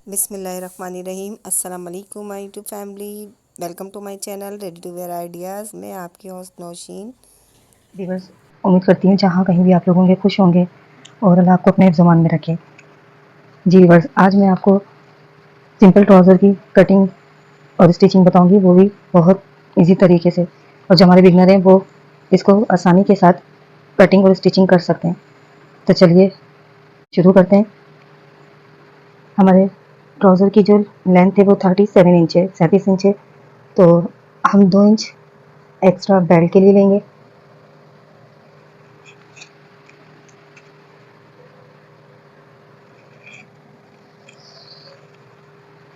बिस्मिल्लाहिर्रहमानिर्रहीम। अस्सलाम वालेकुम my YouTube family, welcome to my channel ready to wear ideas. मैं आपकी होस्ट नौशीन। व्यूअर्स, उम्मीद करती हूँ जहाँ कहीं भी आप लोग होंगे खुश होंगे और अल्लाह आपको अपने ज़ुबान में रखे। जी व्यूअर्स, आज मैं आपको सिंपल ट्राउज़र की कटिंग और स्टिचिंग बताऊंगी, वो भी बहुत इजी तरीके से। और जो हमारे बिगनर हैं वो इसको आसानी के साथ कटिंग और स्टिचिंग कर सकते हैं। तो चलिए शुरू करते हैं। हमारे ट्राउज़र की जो लेंथ है वो 37 इंच है, 37 इंच है। तो हम 2 इंच एक्स्ट्रा बेल्ट के लिए लेंगे।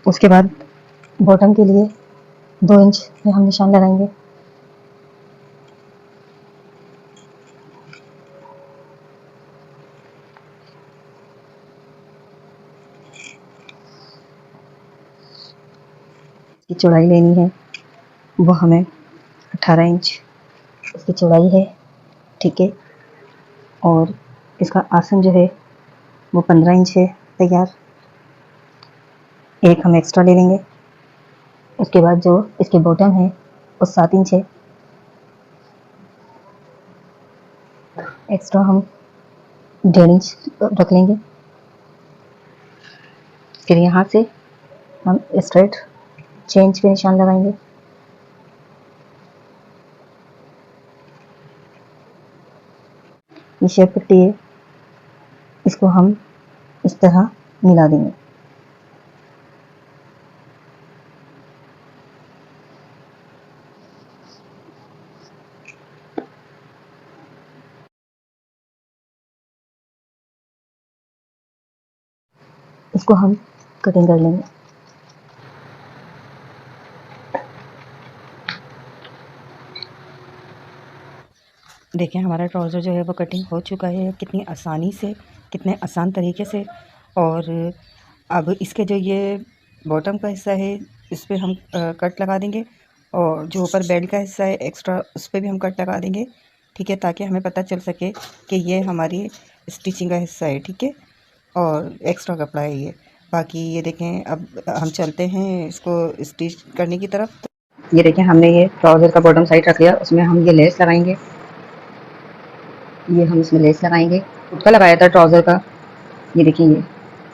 उसके बाद बॉटम के लिए 2 इंच में हम निशान लगाएंगे। की चौड़ाई लेनी है वो हमें 18 इंच इसकी चौड़ाई है, ठीक है। और इसका आसन जो है वो 15 इंच है तैयार। एक हम एक्स्ट्रा ले लेंगे। उसके बाद जो इसके बॉटम है वो 7 इंच है। एक्स्ट्रा हम 1.5 इंच रख लेंगे। फिर यहाँ से हम स्ट्रेट 6 इंच पे निशान लगाएंगे। ये शेप पट्टी है, इसको हम इस तरह मिला देंगे। इसको हम कटिंग कर लेंगे। देखिए हमारा ट्राउज़र जो है वो कटिंग हो चुका है, कितनी आसानी से, कितने आसान तरीके से। और अब इसके जो ये बॉटम का हिस्सा है इस पर हम कट लगा देंगे, और जो ऊपर बेल्ट का हिस्सा है एक्स्ट्रा उस पर भी हम कट लगा देंगे, ठीक है, ताकि हमें पता चल सके कि ये हमारी स्टिचिंग का हिस्सा है, ठीक है, और एक्स्ट्रा कपड़ा है ये। बाकी ये देखें, अब हम चलते हैं इसको स्टिच करने की तरफ। ये देखें हमने ये ट्राउज़र का बॉटम साइड रख लिया, उसमें हम ये लेस लगाएंगे। ये हम इसमें लेस लगाएंगे, उल्टा लगाया था ट्राउज़र का, ये देखिए ये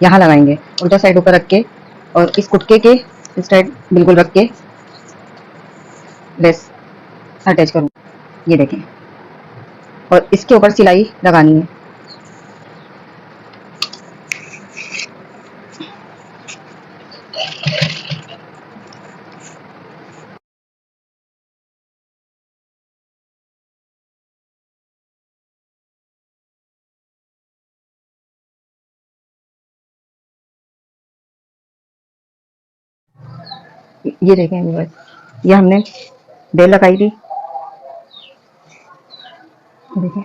यहाँ लगाएंगे उल्टा साइड ऊपर रख के, और इस कुटके के इस साइड बिल्कुल रख के लेस अटैच करूँ, ये देखें। और इसके ऊपर सिलाई लगानी है। ये देखें बस, ये हमने बेल लगाई थी, देखें।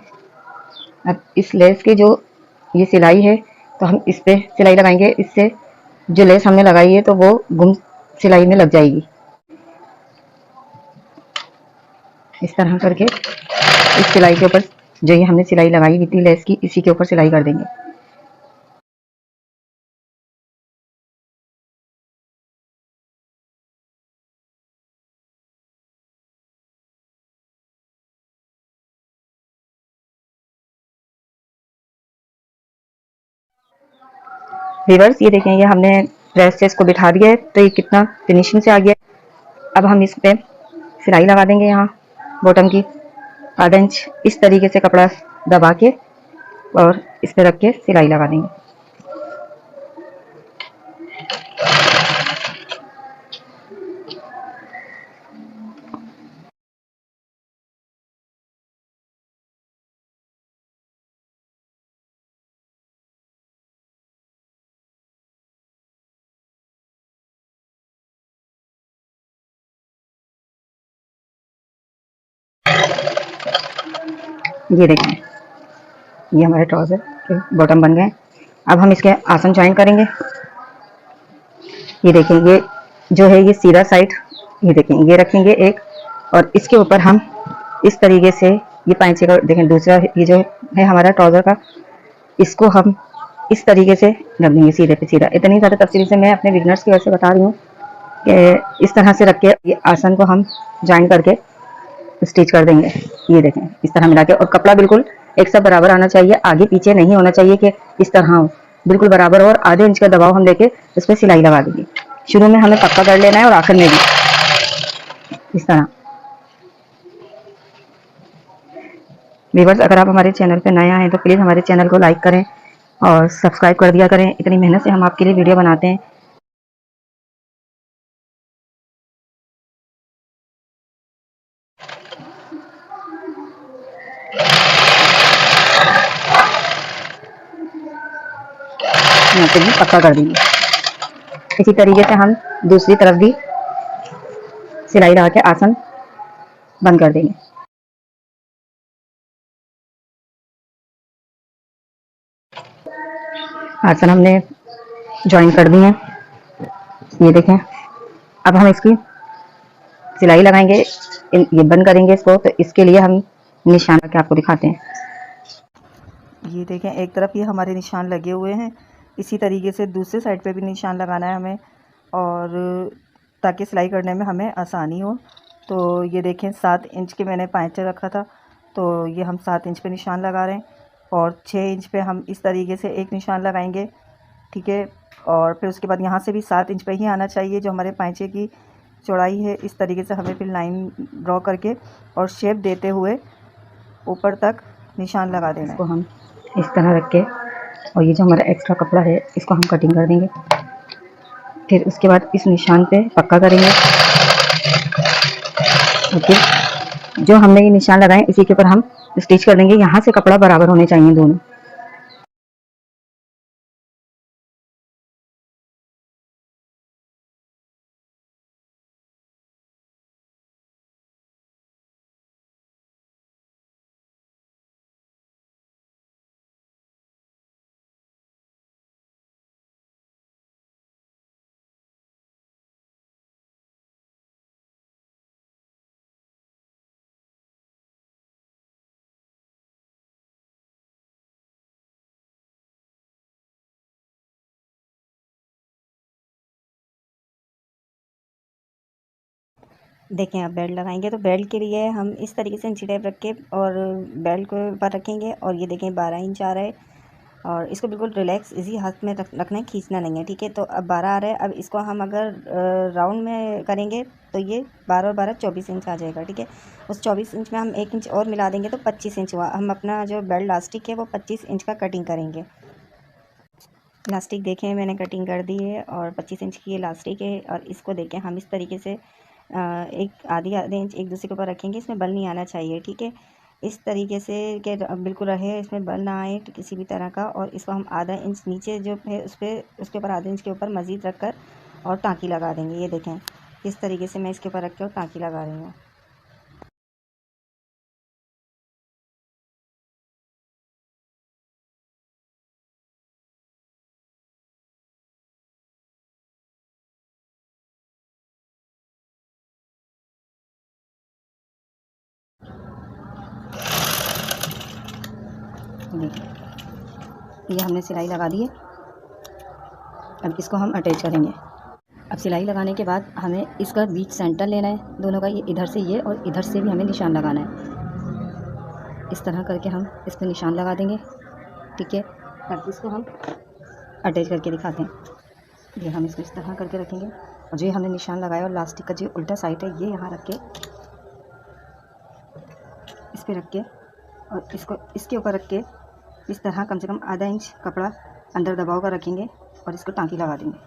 अब इस लेस के जो ये सिलाई है तो हम इस पे सिलाई लगाएंगे, इससे जो लेस हमने लगाई है तो वो गुम सिलाई में लग जाएगी। इस तरह करके इस सिलाई के ऊपर जो ये हमने सिलाई लगाई हुई थी लेस की, इसी के ऊपर सिलाई कर देंगे। रिवर्स, ये देखें, ये हमने प्रेस से इसको बिठा दिया है तो ये कितना फिनिशिंग से आ गया है। अब हम इस पे सिलाई लगा देंगे, यहाँ बॉटम की आधा इंच इस तरीके से कपड़ा दबा के और इस पे रख के सिलाई लगा देंगे। ये देखें, ये हमारे ट्राउज़र के बॉटम बन गए। अब हम इसके आसन ज्वाइन करेंगे। ये देखें, ये जो है ये सीधा साइड, ये देखें ये रखेंगे एक, और इसके ऊपर हम इस तरीके से ये पांचे का देखें दूसरा, ये जो है हमारा ट्राउज़र का, इसको हम इस तरीके से रख देंगे सीधे पे सीधा। इतनी ज़्यादा तफसील से मैं अपने बिगनर्स की वजह से बता रही हूँ कि इस तरह से रख के ये आसन को हम ज्वाइन करके स्टिच कर देंगे। ये देखें इस तरह मिला के, और कपड़ा बिल्कुल एक साथ बराबर आना चाहिए, आगे पीछे नहीं होना चाहिए कि इस तरह हो, बिल्कुल बराबर हो। और आधे इंच का दबाव हम देके इस पर सिलाई लगा देंगे। शुरू में हमें पक्का कर लेना है और आखिर में भी इस तरह। व्यूअर्स, अगर आप हमारे चैनल पर नए आए तो प्लीज़ हमारे चैनल को लाइक करें और सब्सक्राइब कर दिया करें। इतनी मेहनत से हम आपके लिए वीडियो बनाते हैं। यहाँ पे भी पक्का कर देंगे। इसी तरीके से हम दूसरी तरफ भी सिलाई लगा के आसन बंद कर देंगे। आसन हमने ज्वाइन कर दिए हैं, ये देखें। अब हम इसकी सिलाई लगाएंगे, ये बंद करेंगे इसको। तो इसके लिए हम निशान के आपको दिखाते हैं। ये देखें, एक तरफ ये हमारे निशान लगे हुए हैं, इसी तरीके से दूसरे साइड पे भी निशान लगाना है हमें, और ताकि सिलाई करने में हमें आसानी हो। तो ये देखें 7 इंच के मैंने पाँचे रखा था, तो ये हम 7 इंच पे निशान लगा रहे हैं, और 6 इंच पे हम इस तरीके से एक निशान लगाएंगे, ठीक है। और फिर उसके बाद यहाँ से भी 7 इंच पे ही आना चाहिए जो हमारे पाँचे की चौड़ाई है। इस तरीके से हमें फिर लाइन ड्रॉ करके और शेप देते हुए ऊपर तक निशान लगा देना है। इसको हम इस तरह रख के, और ये जो हमारा एक्स्ट्रा कपड़ा है इसको हम कटिंग कर देंगे। फिर उसके बाद इस निशान पे पक्का करेंगे। ओके, जो हमने ये निशान लगाए इसी के ऊपर हम स्टिच कर देंगे। यहाँ से कपड़ा बराबर होने चाहिए दोनों। देखें, अब बेल्ट लगाएंगे तो बेल्ट के लिए हम इस तरीके से इंची टेप रख के और बेल्ट को ऊपर रखेंगे। और ये देखें 12 इंच आ रहा है, और इसको बिल्कुल रिलैक्स इजी हाथ में रखना है, खींचना नहीं है, ठीक है। तो अब 12 आ रहा है। अब इसको हम अगर राउंड में करेंगे तो ये 12 और 12 24 इंच आ जाएगा, ठीक है। उस 24 इंच में हम 1 इंच और मिला देंगे तो 25 इंच हुआ। हम अपना जो बेल्ट लास्टिक है वो 25 इंच का कटिंग करेंगे। लास्टिक देखें मैंने कटिंग कर दी है, और 25 इंच की ये लास्टिक है। और इसको देखें हम इस तरीके से एक आधे इंच एक दूसरे के ऊपर रखेंगे। इसमें बल नहीं आना चाहिए, ठीक है। इस तरीके से कि बिल्कुल रहे, इसमें बल ना आए किसी भी तरह का। और इसको हम आधा इंच नीचे जो है उसके ऊपर आधे इंच के ऊपर मज़ीद रख कर और टाँकी लगा देंगे। ये देखें किस तरीके से मैं इसके ऊपर रख के और टाँकी लगा रही हूँ। देखिए ये हमने सिलाई लगा दी है। अब इसको हम अटैच करेंगे। अब सिलाई लगाने के बाद हमें इसका बीच सेंटर लेना है दोनों का, ये इधर से ये और इधर से भी हमें निशान लगाना है। इस तरह करके हम इस पर निशान लगा देंगे, ठीक है। अब इसको हम अटैच करके दिखाते हैं। ये हम इसको इस तरह करके रखेंगे, और जो हमने निशान लगाया और लास्टिक का जो उल्टा साइड है ये यहाँ रख के, इस पर रख के और इसको इसके ऊपर रख के इस तरह कम से कम आधा इंच कपड़ा अंदर दबाव कर रखेंगे और इसको टाँकी लगा देंगे।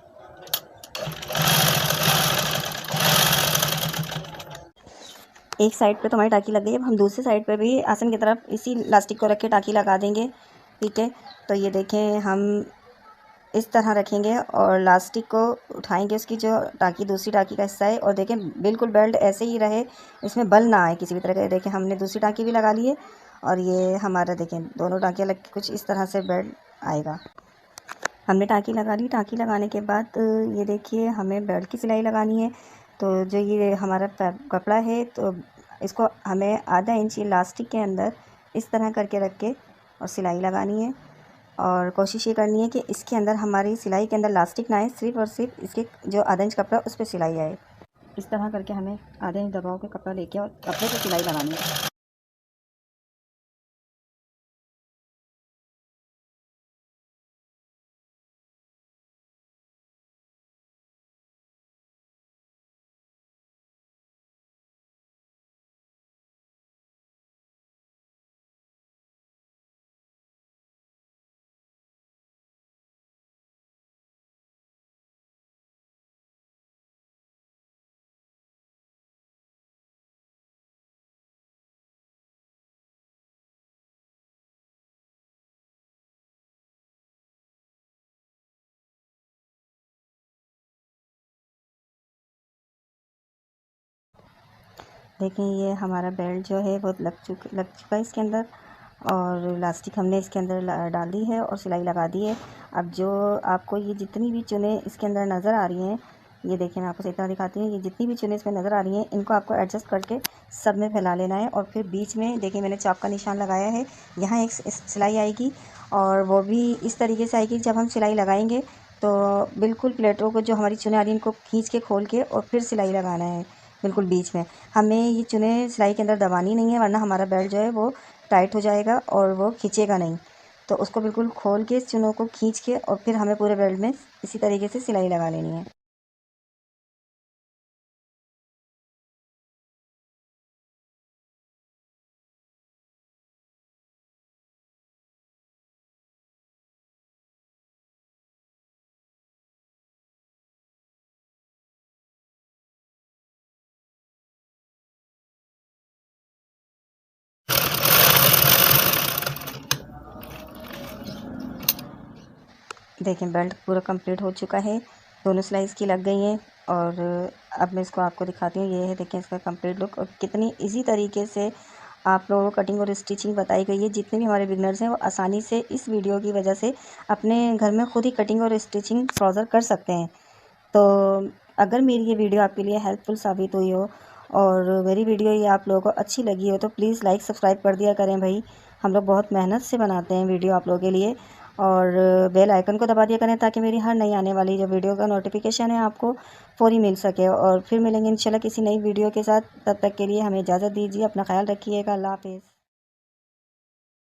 एक साइड पे तो हमारी टाँकी लग गई है। अब हम दूसरी साइड पे भी आसन की तरफ इसी लास्टिक को रख के टाँकी लगा देंगे, ठीक है। तो ये देखें हम इस तरह रखेंगे और लास्टिक को उठाएंगे, उसकी जो टाँकी दूसरी टाँकी का हिस्सा है, और देखें बिल्कुल बेल्ट ऐसे ही रहे, इसमें बल ना आए किसी भी तरह का। देखें हमने दूसरी टाँकी भी लगा ली है, और ये हमारा देखें दोनों टाँकियाँ लग के कुछ इस तरह से बेल्ट आएगा। हमने टाँकी लगा ली। टाँकी लगाने के बाद ये देखिए हमें बेल्ट की सिलाई लगानी है। तो जो ये हमारा कपड़ा है तो इसको हमें आधा इंच इलास्टिक के अंदर इस तरह करके रख के और सिलाई लगानी है। और कोशिश ये करनी है कि इसके अंदर हमारी सिलाई के अंदर लास्टिक ना आए, सिर्फ और सिर्फ इसके जो आधा इंच कपड़ा उस पर सिलाई आए। इस तरह करके हमें आधे इंच दबाव के कपड़ा लेके और कपड़े पे सिलाई लगानी है। देखें ये हमारा बेल्ट जो है वो लग चुका है इसके अंदर, और लास्टिक हमने इसके अंदर डाल दी है और सिलाई लगा दी है। अब जो आपको ये जितनी भी चुनें इसके अंदर नज़र आ रही हैं, ये देखिए मैं आपको सही तरह दिखाती हूँ, ये जितनी भी चुनें इसमें नज़र आ रही हैं इनको आपको एडजस्ट करके सब में फैला लेना है। और फिर बीच में देखिए मैंने चाप का निशान लगाया है, यहाँ एक सिलाई आएगी और वो भी इस तरीके से आएगी। जब हम सिलाई लगाएंगे तो बिल्कुल प्लेटों को जो हमारी चुनें आ रही हैं इनको खींच के खोल के और फिर सिलाई लगाना है बिल्कुल बीच में। हमें ये चुनें सिलाई के अंदर दबानी नहीं है, वरना हमारा बेल्ट जो है वो टाइट हो जाएगा और वो खींचेगा नहीं। तो उसको बिल्कुल खोल के चुनों को खींच के और फिर हमें पूरे बेल्ट में इसी तरीके से सिलाई लगा लेनी है। देखें बेल्ट पूरा कंप्लीट हो चुका है, दोनों सिलाई इसकी लग गई हैं। और अब मैं इसको आपको दिखाती हूँ, ये है देखें इसका कंप्लीट लुक। और कितनी इजी तरीके से आप लोगों को कटिंग और स्टिचिंग बताई गई है। जितने भी हमारे बिगनर्स हैं वो आसानी से इस वीडियो की वजह से अपने घर में खुद ही कटिंग और स्टिचिंग ट्राउज़र कर सकते हैं। तो अगर मेरी ये वीडियो आपके लिए हेल्पफुल साबित हुई हो और मेरी वीडियो ये आप लोगों को अच्छी लगी हो तो प्लीज़ लाइक सब्सक्राइब कर दिया करें भाई। हम लोग बहुत मेहनत से बनाते हैं वीडियो आप लोगों के लिए। और बेल आइकन को दबा दिया करें ताकि मेरी हर नई आने वाली जो वीडियो का नोटिफिकेशन है आपको फ़ौरी मिल सके। और फिर मिलेंगे इंशाल्लाह किसी नई वीडियो के साथ। तब तक के लिए हमें इजाज़त दीजिए, अपना ख्याल रखिएगा। अल्लाह हाफ़िज़।